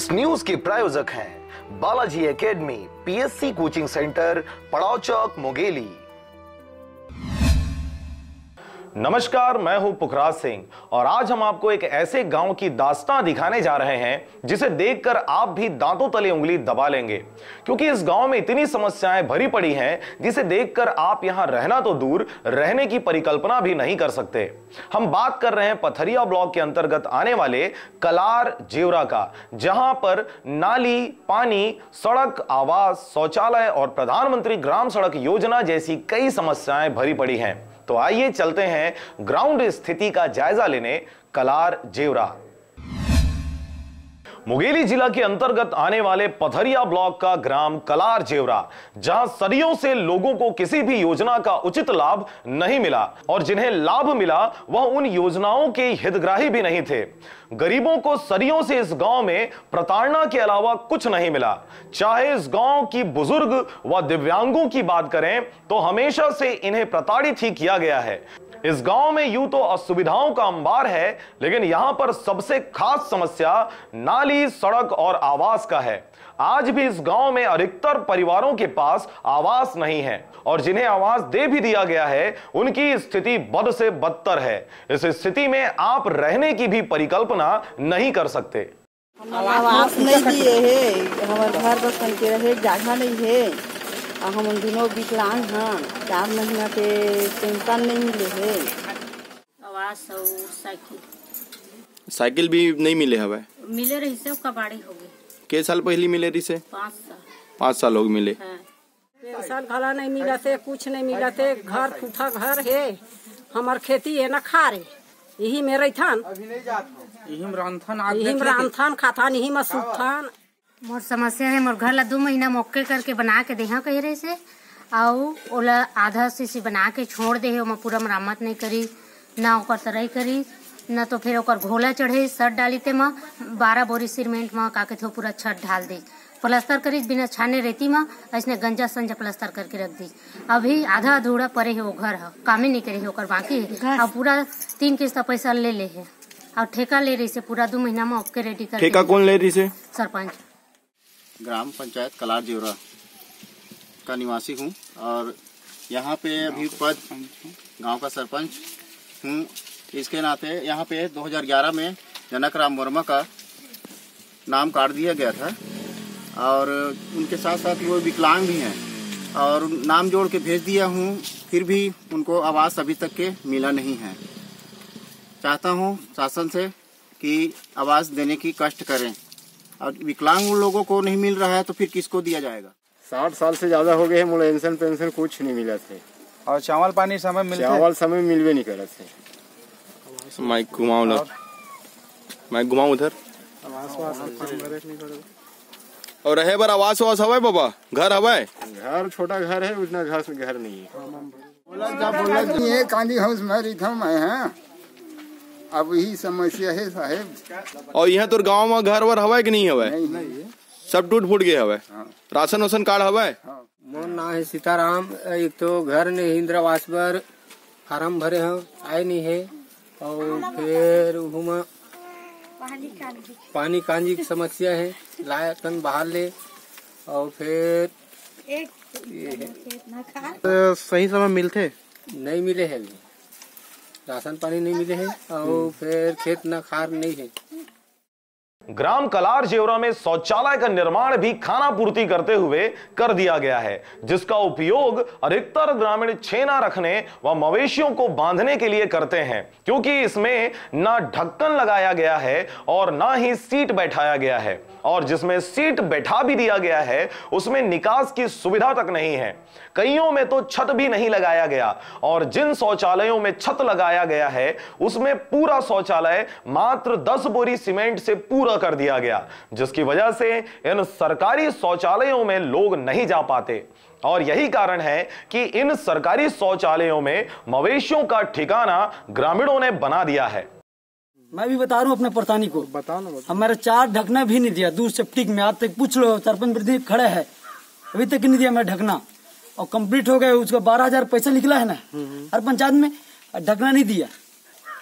इस न्यूज के प्रायोजक हैं Balaji academy, PSC coaching centre, पड़ाव चौक, मुंगेली। नमस्कार, मैं हूं पुखराज सिंह और आज हम आपको एक ऐसे गांव की दास्तां दिखाने जा रहे हैं जिसे देखकर आप भी दांतों तले उंगली दबा लेंगे, क्योंकि इस गांव में इतनी समस्याएं भरी पड़ी हैं जिसे देखकर आप यहां रहना तो दूर, रहने की परिकल्पना भी नहीं कर सकते। हम बात कर रहे हैं पथरिया ब्लॉक के अंतर्गत आने वाले कलार जेवरा का, जहां पर नाली, पानी, सड़क, आवास, शौचालय और प्रधानमंत्री ग्राम सड़क योजना जैसी कई समस्याएं भरी पड़ी हैं। तो आइए चलते हैं ग्राउंड स्थिति का जायजा लेने कलार जेवरा। मुंगेली जिला के अंतर्गत आने वाले पथरिया ब्लॉक का ग्राम कलार जेवरा, जहां सदियों से लोगों को किसी भी योजना का उचित लाभ नहीं मिला और जिन्हें लाभ मिला वह उन योजनाओं के हितग्राही भी नहीं थे। गरीबों को सदियों से इस गांव में प्रताड़ना के अलावा कुछ नहीं मिला। चाहे इस गांव की बुजुर्ग व दिव्यांगों की बात करें तो हमेशा से इन्हें प्रताड़ित ही किया गया है। इस गांव में यूं तो असुविधाओं का अंबार है, लेकिन यहां पर सबसे खास समस्या नाली, सड़क और आवास का है। आज भी इस गांव में अधिकतर परिवारों के पास आवास नहीं है और जिन्हें आवास दे भी दिया गया है उनकी स्थिति बद से बदतर है। इस स्थिति में आप रहने की भी परिकल्पना नहीं कर सकते। आवास नहीं दिए है, हमारे घर बस के रहे जगह नहीं है। हम दोनों विकलांग हैं, 4 महीना के पेंशन नहीं मिले है। आवास और साइकिल भी नहीं मिले हवे? मिले रही से कबाड़ी हो गई। के साल पहले मिले रही से? 5 साल। 5 साल हो गए मिले। पेंशन घला नहीं मिला थे, कुछ नहीं मिला थे। घर ठूठा घर है, हमार खेती है न खा रे, यही में रहथन, यही रांधथन खाथन, यही में सुथन। मोर समस्या है, मोर घर ला 2 महीना मौके करके बना के देहा कह रहे से, और ओला आधा से बना के छोड़ दे है, पूरा मरम्मत नहीं करी, ना ओकर तरई करी, ना तो फिर ओकर घोला चढ़े, छत डाली ते 12 बोरी सीमेंट में का के थे पूरा छत ढाल दे, प्लास्टर करी बिना छाने रेती में, ऐसने गंजा संजा प्लास्टर करके रख दी। अभी आधा अधूरा पड़े है, वो घर है, काम ही नहीं करे है, ओकर बाकी है। और पूरा 3 किस्त पैसा ले है और ठेका ले रही से पूरा 2 महीना में ओके रेडी कर। ठेका कौन ले रही से? सरपंच। ग्राम पंचायत कलार जेवरा का निवासी हूँ और यहाँ पे अभी पद गांव का सरपंच हूँ। इसके नाते यहाँ पे 2011 में जनक राम वर्मा का नाम काट दिया गया था और उनके साथ साथ वो विकलांग भी हैं और नाम जोड़ के भेज दिया हूँ, फिर भी उनको आवास अभी तक के मिला नहीं है। चाहता हूँ शासन से कि आवास देने की कष्ट करें और विकलांग लोगों को नहीं मिल रहा है तो फिर किसको दिया जाएगा? 60 साल से ज्यादा हो गए हैं, मुझे पेंशन पेंशन कुछ नहीं मिला थे और चावल पानी समय मिलते? चावल समय मिलवे नहीं करे थे। माइक घुमाओ उधर, माइक घुमाओ उधर। और रहे बार आवास वास हवा बाबा? घर हवा? घर छोटा घर है, उतना घर नहीं है। बोला कांदी हाउस में रहता मैं है, अब यही समस्या है साहेब। और यहाँ तो गांव में घर वर हवा कि नहीं हवा? नहीं। सब टूट फूट गए हवा। राशन वासन कार्ड हवा? मोर नाम है सीताराम। एक तो घर ने इंदिरावास पर फार्म भरे हैं, आए नहीं है, और फिर पानी कांजी की समस्या है, लाए कन बाहर ले, और फिर तो सही समय मिलते नहीं मिले है, राशन पानी नहीं मिले हैं, और फिर खेत न खार नहीं है। ग्राम कलार जेवरा में शौचालय का निर्माण भी खाना पूर्ति करते हुए कर दिया गया है, जिसका उपयोग अधिकतर ग्रामीण छेना रखने व मवेशियों को बांधने के लिए करते हैं, क्योंकि इसमें ना ढक्कन लगाया गया है और ना ही सीट बैठाया गया है, और जिसमें सीट बैठा भी दिया गया है उसमें निकास की सुविधा तक नहीं है। कईयों में तो छत भी नहीं लगाया गया और जिन शौचालयों में छत लगाया गया है उसमें पूरा शौचालय मात्र 10 बोरी सीमेंट से पूरा कर दिया गया, जिसकी वजह से इन सरकारी शौचालयों में लोग नहीं जा पाते। और यही कारण है कि इन सरकारी शौचालयों में मवेशियों का ठिकाना ग्रामीणों ने बना दिया है। मैं भी बता रहा हूँ अपने परेशानी को। बताओ ना। हमारे 4 ढकना भी नहीं दिया, दूर सेप्टिक में आज तक पूछ लो, सरपंच प्रदीप खड़े है, अभी तक नहीं दिया मैं ढकना, और कंप्लीट हो गया, उसका 12,000 पैसा निकला है ना हर पंचायत में, ढकना नहीं दिया।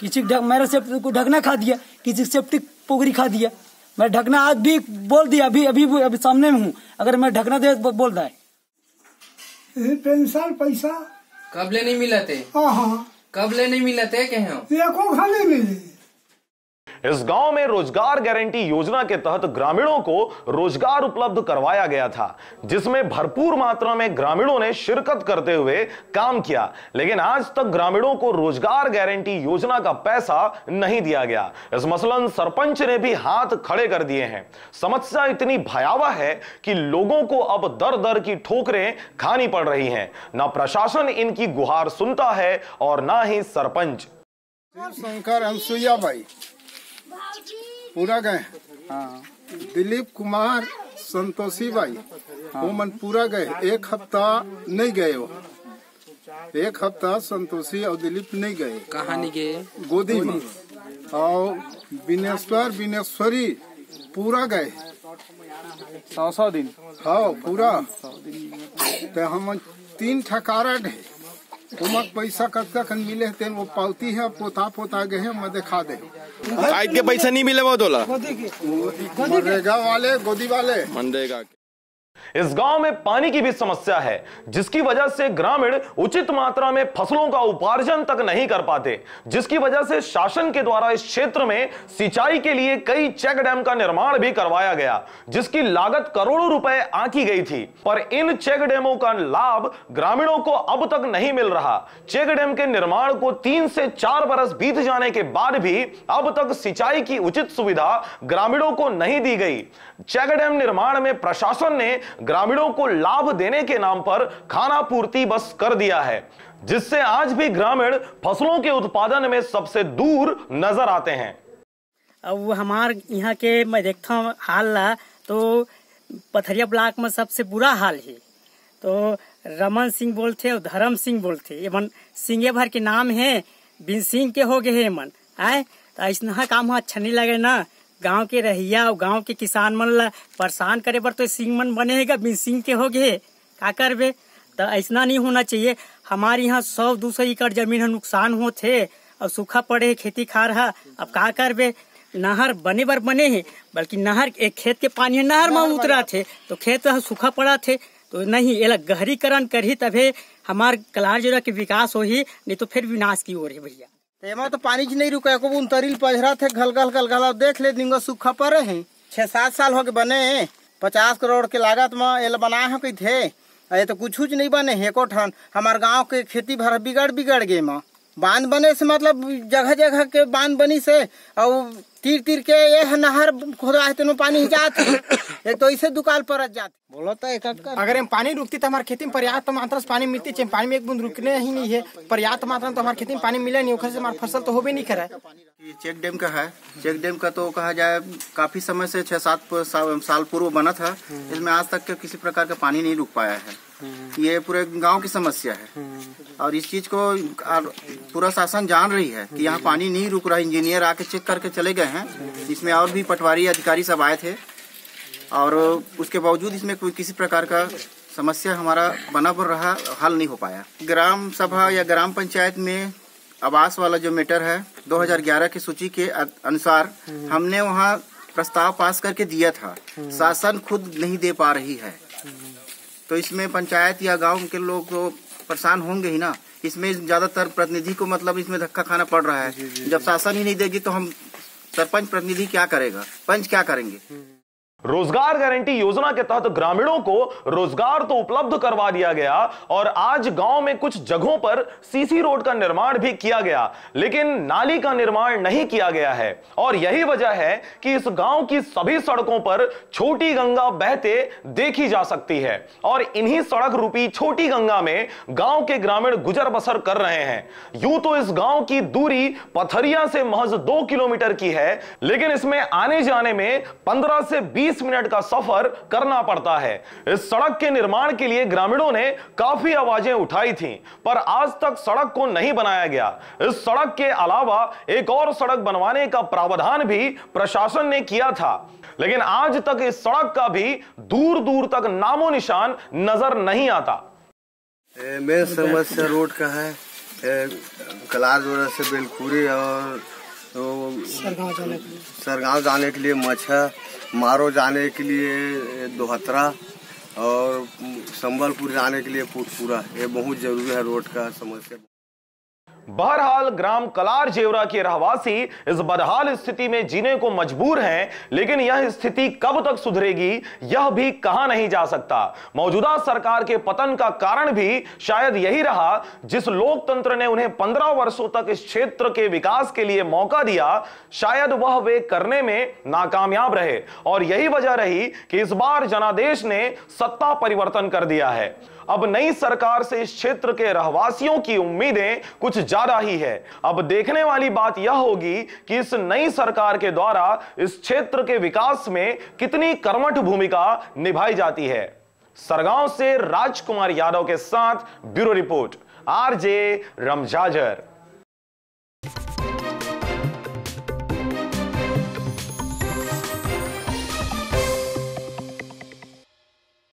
किसी मेरा सेप्टिक को ढकना खा दिया, किसी सेप्टिक पोखरी खा दिया, मैं ढकना आज भी बोल दिया, अभी सामने में हूँ, अगर मैं ढकना दे बोल रहा है। पेंशन पैसा कब ले नहीं मिला थे? कब ले नहीं मिला थे? एको खाली मिले। इस गांव में रोजगार गारंटी योजना के तहत ग्रामीणों को रोजगार उपलब्ध करवाया गया था, जिसमें भरपूर मात्रा में ग्रामीणों ने शिरकत करते हुए काम किया, लेकिन आज तक ग्रामीणों को रोजगार गारंटी योजना का पैसा नहीं दिया गया। इस मसलन सरपंच ने भी हाथ खड़े कर दिए हैं। समस्या इतनी भयावह है कि लोगों को अब दर दर की ठोकरें खानी पड़ रही हैं। न प्रशासन इनकी गुहार सुनता है और न ही सरपंच। शंकर अनसुईया भाई पूरा गए। दिलीप कुमार संतोषी भाई वो मन पूरा गए। एक हफ्ता नहीं गए, वो एक हफ्ता संतोषी और दिलीप नहीं गए। कहाँ नहीं गए? गोदी में। और बिनेश्वरी पूरा गए 100 दिन। हाँ पूरा। तो हम 3 ठकारा है, उमक पैसा कब मिले तेन वो पावती है, पोता गए हैं, मैं दिखा दे। आज के पैसा नहीं मिले वो तोला मनरेगा वाले, गोदी वाले मनरेगा। इस गांव में पानी की भी समस्या है, जिसकी वजह से ग्रामीण उचित मात्रा में फसलों का उपार्जन तक नहीं कर पाते, जिसकी वजह से शासन के द्वारा इस क्षेत्र में सिंचाई के लिए कई चेक डैम का निर्माण भी करवाया गया, जिसकी लागत करोड़ों रुपए आंकी गई थी। पर इन चेक डैमों का लाभ ग्रामीणों को अब तक नहीं मिल रहा। चेक डैम के निर्माण को 3 से 4 बरस बीत जाने के बाद भी अब तक सिंचाई की उचित सुविधा ग्रामीणों को नहीं दी गई। चेक डैम निर्माण में प्रशासन ने ग्रामीणों को लाभ देने के नाम पर खाना पूर्ति बस कर दिया है, जिससे आज भी ग्रामीण फसलों के उत्पादन में सबसे दूर नजर आते हैं। अब हमार यहाँ के मैं देखता हूँ हाल ला, तो पथरिया ब्लॉक में सबसे बुरा हाल है। तो रमन सिंह बोलते और धर्म सिंह बोलते, ये मन सिंह भर के नाम है, बिन सिंह के हो गए है मन आए। तो ऐसा काम अच्छा नहीं लगे ना। गांव के रहिया और गांव के किसान मन ला परेशान करे बर तो सिंह मन बनेगा, बिन सिंह के हो गए का करबे। तो ऐसा नहीं होना चाहिए। हमारे यहाँ 100-200 एकड़ जमीन नुकसान होते और सूखा पड़े है, खेती खा रहा। अब का करबे। नहर बने बर बने हैं, बल्कि नहर एक खेत के पानी नहर में उतरा थे तो खेत सूखा पड़ा थे। तो नहीं, ये गहरीकरण करी तभी हमार कलार जिला के विकास हो ही, नहीं तो फिर विनाश की ओर है भैया। तेमा तो पानी नहीं रुका को उनतरील पजरा थे गलगल देख ले दिंगो सूखा पड़े हैं। 6-7 साल हो गए बने, 50 करोड़ के लागत में ये बनाए हैं कई थे। ये तो कुछ नहीं बने है को ठन। हमारे गांव के खेती भर बिगड़ गए माँ। बांध बने से मतलब जगह जगह के बांध बनी से और तीर के ये नहर खोदा है तो पानी जाते एक तो इसे दुकान पर जाते। बोलो तो एक अगर हम पानी रुकती तो हमारे खेती में पर्याप्त मात्रा से पानी मिलती चाहिए। पानी में एक बूंद रुकने ही नहीं है, पर्याप्त मात्रा में तो हमारे खेती में पानी मिले नहीं, उखर से हमारी फसल तो हो भी नहीं करा। चेक डैम का है। चेक डैम का तो कहा जाए काफी समय से 6-7 साल पूर्व बना था। इसमें आज तक किसी प्रकार का पानी नहीं रुक पाया है। ये पूरे गांव की समस्या है और इस चीज को पूरा शासन जान रही है कि यहाँ पानी नहीं रुक रहा। इंजीनियर आके चेक करके चले गए हैं। इसमें और भी पटवारी अधिकारी सब आए थे और उसके बावजूद इसमें कोई किसी प्रकार का समस्या हमारा बना पर रहा, हल नहीं हो पाया। ग्राम सभा या ग्राम पंचायत में आवास वाला जो मैटर है 2011 की सूची के अनुसार हमने वहाँ प्रस्ताव पास करके दिया था। शासन खुद नहीं दे पा रही है, तो इसमें पंचायत या गांव के लोग तो परेशान होंगे ही ना। इसमें ज्यादातर प्रतिनिधि को मतलब इसमें धक्का खाना पड़ रहा है। जब शासन ही नहीं देगी तो हम सरपंच प्रतिनिधि क्या करेगा, पंच क्या करेंगे। रोजगार गारंटी योजना के तहत ग्रामीणों को रोजगार तो उपलब्ध करवा दिया गया और आज गांव में कुछ जगहों पर सीसी रोड का निर्माण भी किया गया, लेकिन नाली का निर्माण नहीं किया गया है। और यही वजह है कि इस गांव की सभी सड़कों पर छोटी गंगा बहते देखी जा सकती है और इन्हीं सड़क रूपी छोटी गंगा में गांव के ग्रामीण गुजर बसर कर रहे हैं। यूं तो इस गांव की दूरी पथरिया से महज 2 किलोमीटर की है, लेकिन इसमें आने जाने में 15 से 20 मिनट का सफर करना पड़ता है। इस सड़क के निर्माण के लिए ग्रामीणों ने काफी आवाजें उठाई थीं, पर आज तक सड़क को नहीं बनाया गया। इस सड़क के अलावा एक और सड़क बनवाने का प्रावधान भी प्रशासन ने किया था, लेकिन आज तक इस सड़क का भी दूर दूर तक नामो निशान नजर नहीं आता। मेन समस्या रोड का है। कलार जोड़ा से बेलखुरी और तो सरगांव जाने के लिए मच्छर, मारो जाने के लिए दोहतरा और संबलपुर जाने के लिए पुटपुरा, ये बहुत जरूरी है रोड का समस्या। बहरहाल ग्राम कलार जेवरा के रहवासी इस बदहाल स्थिति में जीने को मजबूर हैं, लेकिन यह स्थिति कब तक सुधरेगी यह भी कहा नहीं जा सकता। मौजूदा सरकार के पतन का कारण भी शायद यही रहा, जिस लोकतंत्र ने उन्हें 15 वर्षों तक इस क्षेत्र के विकास के लिए मौका दिया, शायद वह वे करने में नाकामयाब रहे और यही वजह रही कि इस बार जनादेश ने सत्ता परिवर्तन कर दिया है। अब नई सरकार से इस क्षेत्र के रहवासियों की उम्मीदें कुछ ज्यादा ही है। अब देखने वाली बात यह होगी कि इस नई सरकार के द्वारा इस क्षेत्र के विकास में कितनी कर्मठ भूमिका निभाई जाती है। सरगांव से राजकुमार यादव के साथ ब्यूरो रिपोर्ट, आरजे रमजाजर।